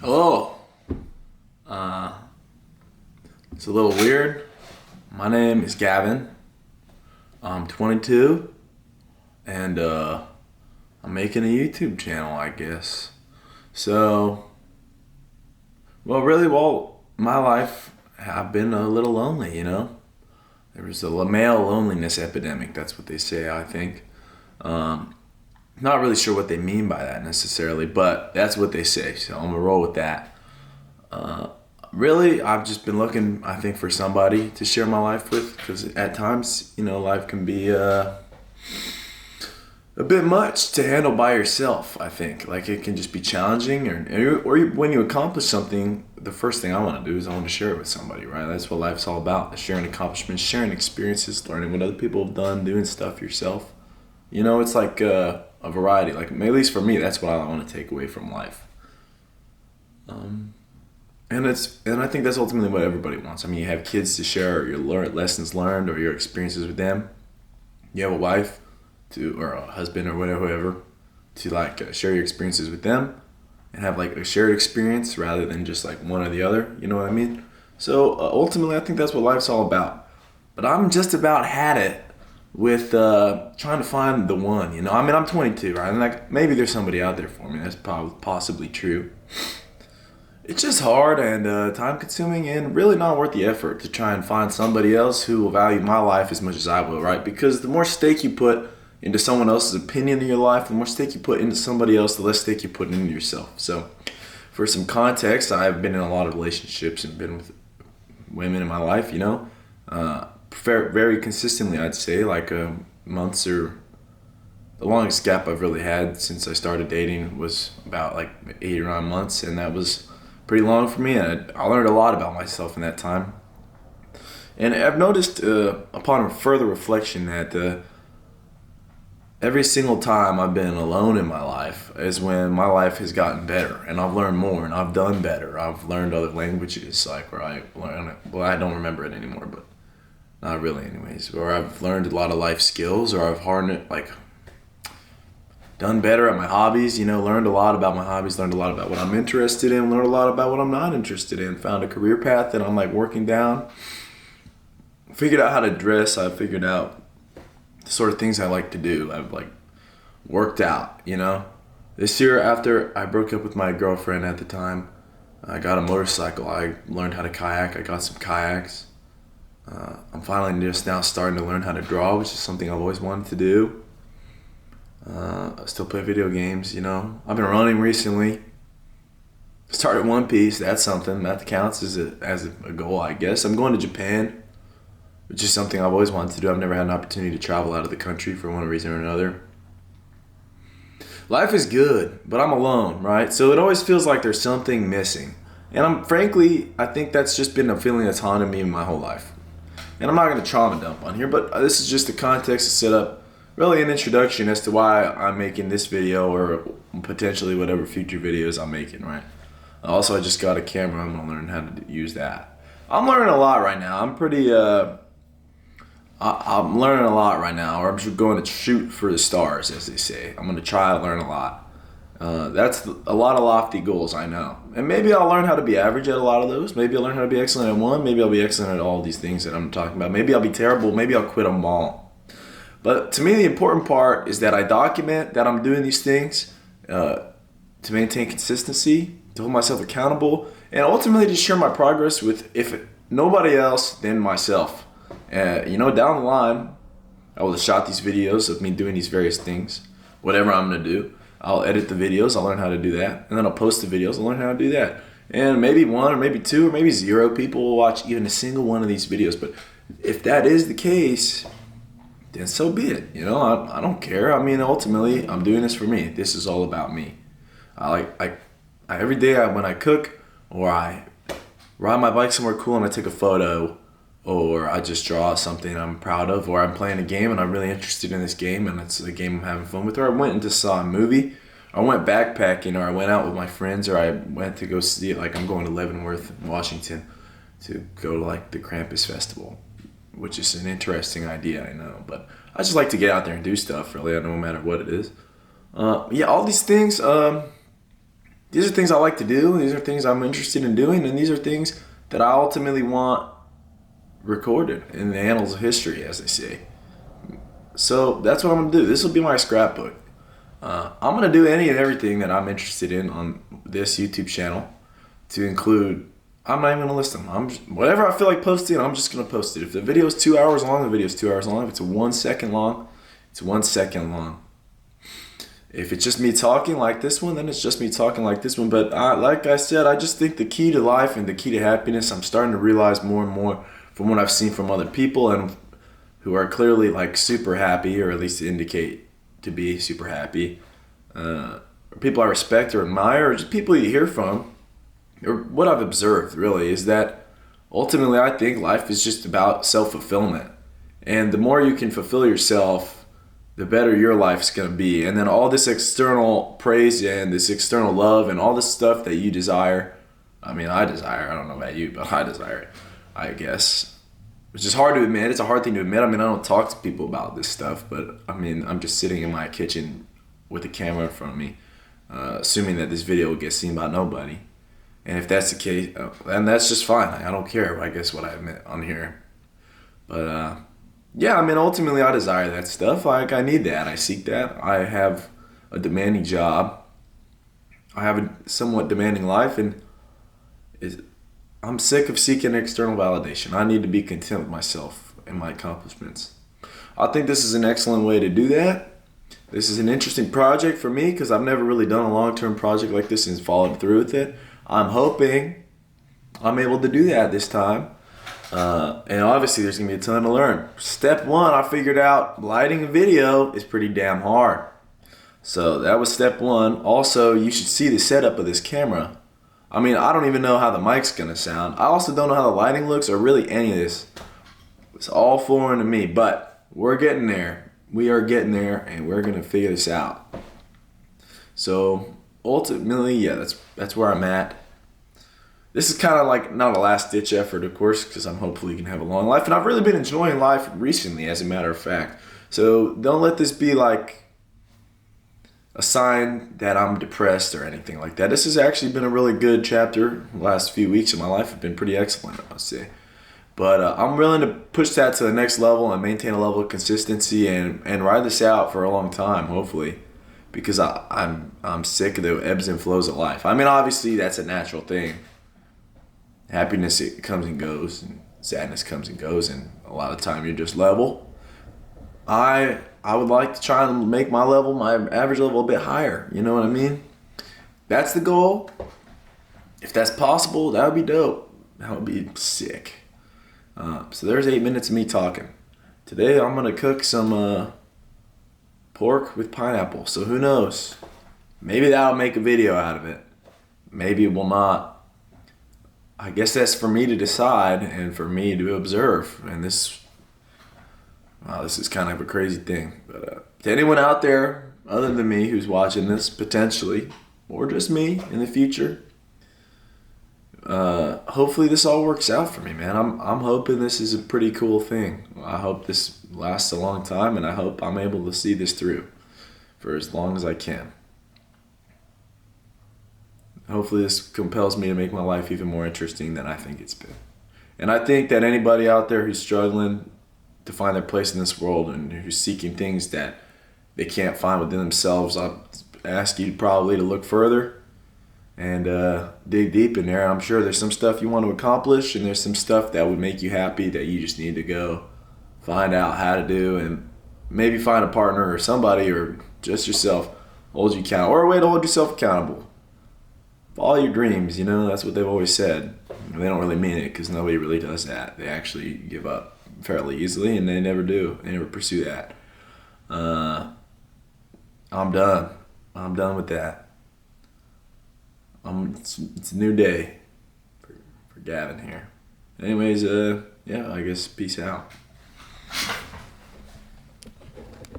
Hello. Uh, it's a little weird. My name is Gavin. I'm 22, and I'm making a YouTube channel, I guess. So, my life, I've been a little lonely, you know? There was a male loneliness epidemic, that's what they say, I think. Not really sure what they mean by that necessarily, but that's what they say, so I'm gonna roll with that. Really, I've just been looking, I think, for somebody to share my life with, because at times, life can be a bit much to handle by yourself, I think. Like, it can just be challenging, or when you accomplish something, the first thing I want to do is I want to share it with somebody, right? That's what life's all about, sharing accomplishments, sharing experiences, learning what other people have done, doing stuff yourself. It's like a variety. Like, at least for me, that's what I want to take away from life. And I think that's ultimately what everybody wants. I mean, you have kids to share your lessons learned or your experiences with them. You have a wife or a husband or whoever to share your experiences with them and have like a shared experience rather than just like one or the other. You know what I mean? So ultimately, I think that's what life's all about. But I'm just about had it with trying to find the one. I mean, I'm 22, right? And like maybe there's somebody out there for me. That's probably possibly true. It's just hard and time-consuming and really not worth the effort to try and find somebody else who will value my life as much as I will, right? Because the more stake you put into someone else's opinion in your life, the more stake you put into somebody else, the less stake you put into yourself. So, for some context, I've been in a lot of relationships and been with women in my life, very consistently, I'd say, like months or the longest gap I've really had since I started dating was about like 8 or 9 months, and that was pretty long for me, and I learned a lot about myself in that time. And I've noticed upon further reflection that every single time I've been alone in my life is when my life has gotten better, and I've learned more, and I've done better. I've learned other languages, like where I learn it. Well, I don't remember it anymore, but not really anyways. Or I've learned a lot of life skills, or I've done better at my hobbies, learned a lot about my hobbies, learned a lot about what I'm interested in, learned a lot about what I'm not interested in, found a career path that I'm like working down, figured out how to dress, I figured out the sort of things I like to do. I've like worked out, This year after I broke up with my girlfriend at the time, I got a motorcycle. I learned how to kayak. I got some kayaks. I'm finally just now starting to learn how to draw, which is something I've always wanted to do. I still play video games, I've been running recently. Started One Piece, that's something. That counts as a goal, I guess. I'm going to Japan, which is something I've always wanted to do. I've never had an opportunity to travel out of the country for one reason or another. Life is good, but I'm alone, right? So it always feels like there's something missing. And I think that's just been a feeling that's haunted me my whole life. And I'm not going to trauma dump on here, but this is just the context to set up really an introduction as to why I'm making this video or potentially whatever future videos I'm making, right? Also, I just got a camera. I'm going to learn how to use that. I'm learning a lot right now. I'm learning a lot right now, or I'm just going to shoot for the stars, as they say. I'm going to try to learn a lot. That's a lot of lofty goals, I know. And maybe I'll learn how to be average at a lot of those. Maybe I'll learn how to be excellent at one. Maybe I'll be excellent at all these things that I'm talking about. Maybe I'll be terrible. Maybe I'll quit them all. But to me, the important part is that I document that I'm doing these things to maintain consistency, to hold myself accountable, and ultimately to share my progress with, if nobody else, then myself. Down the line, I will have shot these videos of me doing these various things, whatever I'm going to do. I'll edit the videos, I'll learn how to do that, and then I'll post the videos, I'll learn how to do that. And maybe one or maybe two or maybe 0 people will watch even a single one of these videos. But if that is the case, then so be it. I don't care. I mean, ultimately, I'm doing this for me. This is all about me. Every day when I cook, or I ride my bike somewhere cool and I take a photo, or I just draw something I'm proud of, or I'm playing a game and I'm really interested in this game and it's a game I'm having fun with, or I went and just saw a movie, or I went backpacking, or I went out with my friends, or I went to go see it. Like, I'm going to Leavenworth, Washington, to go to like the Krampus Festival, which is an interesting idea, I know, but I just like to get out there and do stuff, really, no matter what it is. All these things, these are things I like to do. These are things I'm interested in doing, and these are things that I ultimately want recorded in the annals of history, as they say. So that's what I'm gonna do. This will be my scrapbook. I'm gonna do any and everything that I'm interested in on this YouTube channel, to include. I'm not even gonna list them. Whatever I feel like posting, I'm just gonna post it. If the video is 2 hours long, the video is 2 hours long. If it's 1 second long, it's 1 second long. If it's just me talking like this one, then it's just me talking like this one. But like I said, I just think the key to life and the key to happiness, I'm starting to realize more and more from what I've seen from other people, and who are clearly like super happy, or at least indicate to be super happy. People I respect or admire, or just people you hear from, or what I've observed really, is that ultimately I think life is just about self-fulfillment. And the more you can fulfill yourself, the better your life's going to be. And then all this external praise and this external love and all this stuff that you desire, I mean, I desire, I don't know about you, but I desire it, I guess. Which is hard to admit. It's a hard thing to admit. I mean, I don't talk to people about this stuff, but I mean, I'm just sitting in my kitchen with a camera in front of me, assuming that this video will get seen by nobody. And if that's the case, then that's just fine. I don't care, I guess, what I admit on here. But, yeah, I mean, ultimately, I desire that stuff. Like, I need that. I seek that. I have a demanding job. I have a somewhat demanding life, and I'm sick of seeking external validation. I need to be content with myself and my accomplishments. I think this is an excellent way to do that. This is an interesting project for me because I've never really done a long-term project like this and followed through with it. I'm hoping I'm able to do that this time. And obviously there's going to be a ton to learn. Step one, I figured out lighting a video is pretty damn hard. So that was step one. Also, you should see the setup of this camera. I mean, I don't even know how the mic's going to sound. I also don't know how the lighting looks or really any of this. It's all foreign to me, but we're getting there. We are getting there, and we're going to figure this out. So ultimately, yeah, that's where I'm at. This is kind of like not a last-ditch effort, of course, because I'm hopefully going to have a long life. And I've really been enjoying life recently, as a matter of fact. So don't let this be like a sign that I'm depressed or anything like that. This has actually been a really good chapter. The last few weeks of my life have been pretty excellent, I must say. But I'm willing to push that to the next level and maintain a level of consistency and ride this out for a long time, hopefully. Because I'm sick of the ebbs and flows of life. I mean, obviously, that's a natural thing. Happiness, it comes and goes, and sadness comes and goes, and a lot of the time you're just level. I would like to try and make my level, my average level, a bit higher. You know what I mean? That's the goal. If that's possible, that would be dope. That would be sick. So there's 8 minutes of me talking. Today I'm gonna cook some pork with pineapple. So who knows? Maybe that'll make a video out of it. Maybe it will not. I guess that's for me to decide and for me to observe. And this is kind of a crazy thing. But to anyone out there other than me who's watching this potentially, or just me in the future, hopefully this all works out for me, man. I'm hoping this is a pretty cool thing. I hope this lasts a long time, and I hope I'm able to see this through for as long as I can. Hopefully this compels me to make my life even more interesting than I think it's been. And I think that anybody out there who's struggling to find their place in this world and who's seeking things that they can't find within themselves, I'll ask you probably to look further and dig deep in there. I'm sure there's some stuff you want to accomplish, and there's some stuff that would make you happy that you just need to go find out how to do, and maybe find a partner or somebody or just yourself hold you accountable, or a way to hold yourself accountable. Follow your dreams, you know, that's what they've always said. They don't really mean it because nobody really does that. They actually give up fairly easily, and they never do. They never pursue that. I'm done. I'm done with that. It's a new day for Gavin here. Anyways, yeah, I guess peace out.